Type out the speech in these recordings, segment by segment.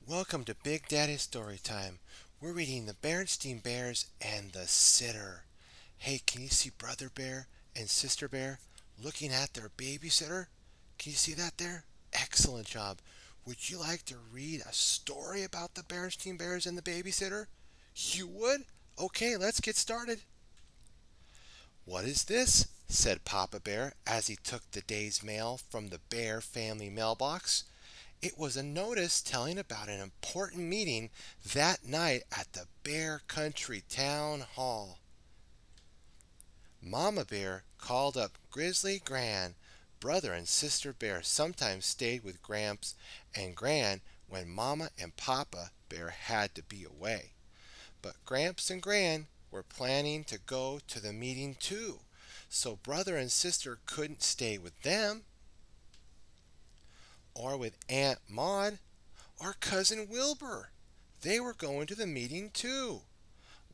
Welcome to Big Daddy Story Time. We're reading the Berenstain Bears and the Sitter. Hey, can you see Brother Bear and Sister Bear looking at their babysitter? Can you see that there? Excellent job. Would you like to read a story about the Berenstain Bears and the babysitter? You would? Okay, let's get started. What is this? Said Papa Bear as he took the day's mail from the Bear family mailbox. It was a notice telling about an important meeting that night at the Bear Country Town Hall. Mama Bear called up Grizzly Gran. Brother and Sister Bear sometimes stayed with Gramps and Gran when Mama and Papa Bear had to be away. But Gramps and Gran were planning to go to the meeting too, so Brother and Sister couldn't stay with them, or with Aunt Maud, or Cousin Wilbur. They were going to the meeting too.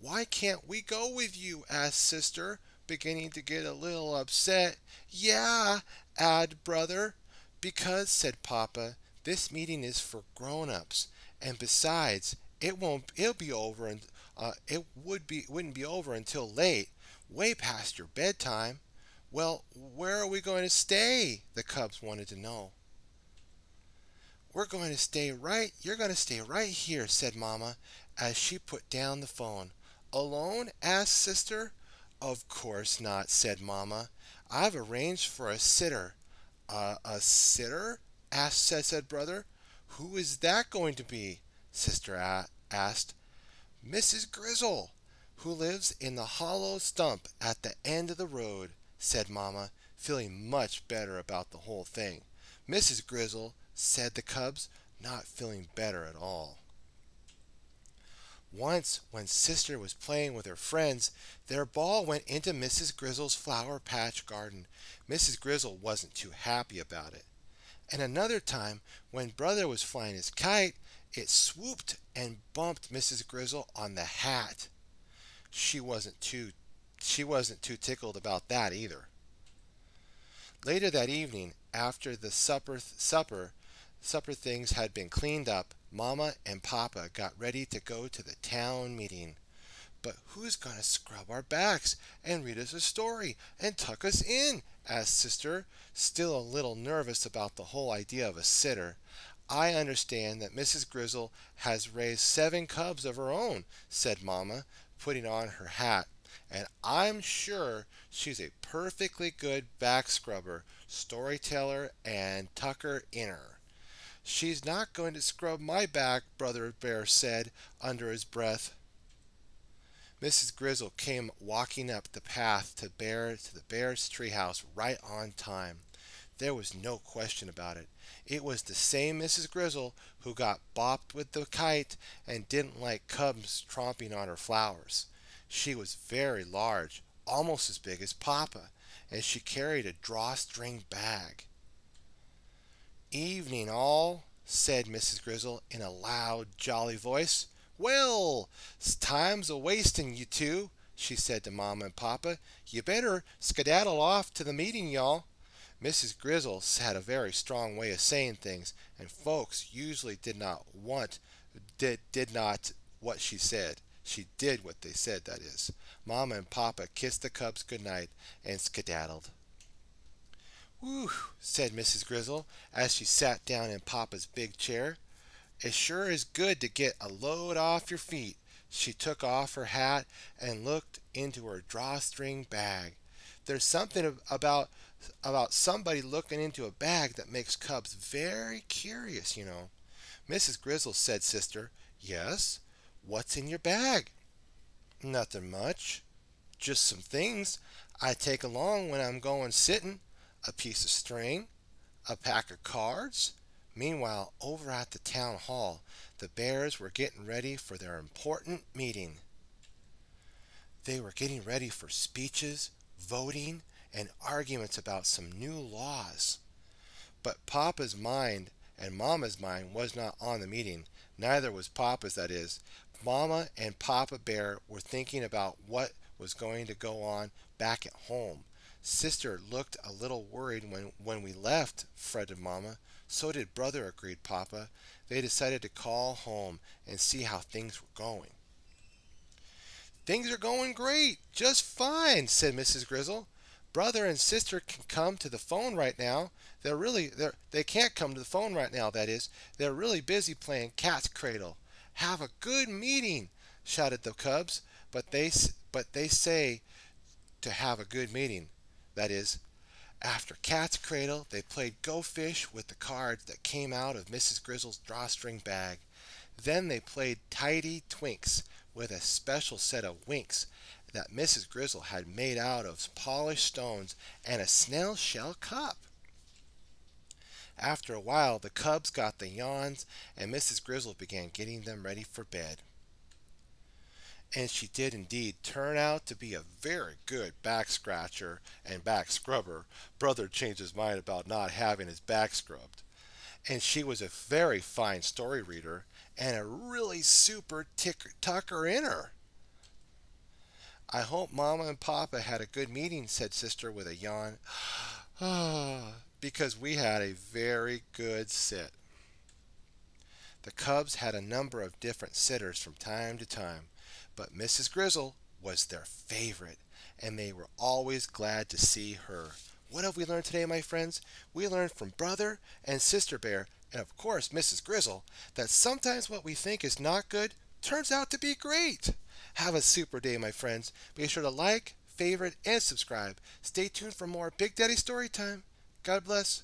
Why can't we go with you? Asked Sister, beginning to get a little upset. Yeah, added Brother. Because, said Papa, this meeting is for grown-ups, and besides, it'll be over, and wouldn't be over until late, way past your bedtime. Well, where are we going to stay? The cubs wanted to know. You're going to stay right here, said Mama, as she put down the phone. Alone? Asked Sister. Of course not, said Mama. I've arranged for a sitter. A sitter? said Brother. Who is that going to be? Sister asked. Mrs. Grizzle, who lives in the hollow stump at the end of the road, said Mama, feeling much better about the whole thing. Mrs. Grizzle, said the cubs, not feeling better at all. Once, when Sister was playing with her friends, their ball went into Mrs. Grizzle's flower patch garden. Mrs. Grizzle wasn't too happy about it. And another time, when Brother was flying his kite, it swooped and bumped Mrs. Grizzle on the hat. She wasn't too tickled about that either. Later that evening, after the supper things had been cleaned up, Mama and Papa got ready to go to the town meeting. But who's going to scrub our backs and read us a story and tuck us in? Asked Sister, still a little nervous about the whole idea of a sitter. I understand that Mrs. Grizzle has raised 7 cubs of her own, said Mama, putting on her hat. And I'm sure she's a perfectly good back scrubber, storyteller, and tucker-inner. She's not going to scrub my back, Brother Bear said under his breath. Mrs. Grizzle came walking up the path to the bear's treehouse right on time. There was no question about it. It was the same Mrs. Grizzle who got bopped with the kite and didn't like cubs tromping on her flowers. She was very large, almost as big as Papa, and she carried a drawstring bag. Evening all, said Mrs. Grizzle in a loud, jolly voice. Well, time's a-wasting, you two, she said to Mama and Papa. You better skedaddle off to the meeting, y'all. Mrs. Grizzle had a very strong way of saying things, and folks usually did not what she said. She did what they said, that is. Mama and Papa kissed the cubs goodnight and skedaddled. Whew, said Mrs. Grizzle as she sat down in Papa's big chair. It sure is good to get a load off your feet. She took off her hat and looked into her drawstring bag. There's something about somebody looking into a bag that makes cubs very curious, you know. Mrs. Grizzle, said Sister. Yes? What's in your bag? Nothing much. Just some things I take along when I'm going sitting. A piece of string, a pack of cards. Meanwhile, over at the town hall, the Bears were getting ready for their important meeting. They were getting ready for speeches, voting, and arguments about some new laws. But Papa's mind and Mama's mind was not on the meeting. Neither was Papa's, that is. Mama and Papa Bear were thinking about what was going to go on back at home. Sister looked a little worried when we left, fretted Mama. So did Brother, agreed Papa. they decided to call home and see how things were going. "Things are going great, just fine," said Mrs. Grizzle. "Brother and sister can come to the phone right now. They can't come to the phone right now, that is. They're really busy playing cat's cradle." "Have a good meeting," shouted the cubs, but they say to have a good meeting. That is, after cat's cradle, they played Go Fish with the cards that came out of Mrs. Grizzle's drawstring bag. Then they played Tidy Twinks with a special set of winks that Mrs. Grizzle had made out of polished stones and a snail shell cup. After a while, the cubs got the yawns, and Mrs. Grizzle began getting them ready for bed. And she did indeed turn out to be a very good back scratcher and back scrubber. Brother changed his mind about not having his back scrubbed. And she was a very fine story reader and a really super tucker inner. "I hope Mama and Papa had a good meeting," said Sister with a yawn. "Because we had a very good sit." The cubs had a number of different sitters from time to time, but Mrs. Grizzle was their favorite, and they were always glad to see her. What have we learned today, my friends? We learned from Brother and Sister Bear, and of course Mrs. Grizzle, that sometimes what we think is not good turns out to be great. Have a super day, my friends. Be sure to like, favorite, and subscribe. Stay tuned for more Big Daddy Story Time. God bless.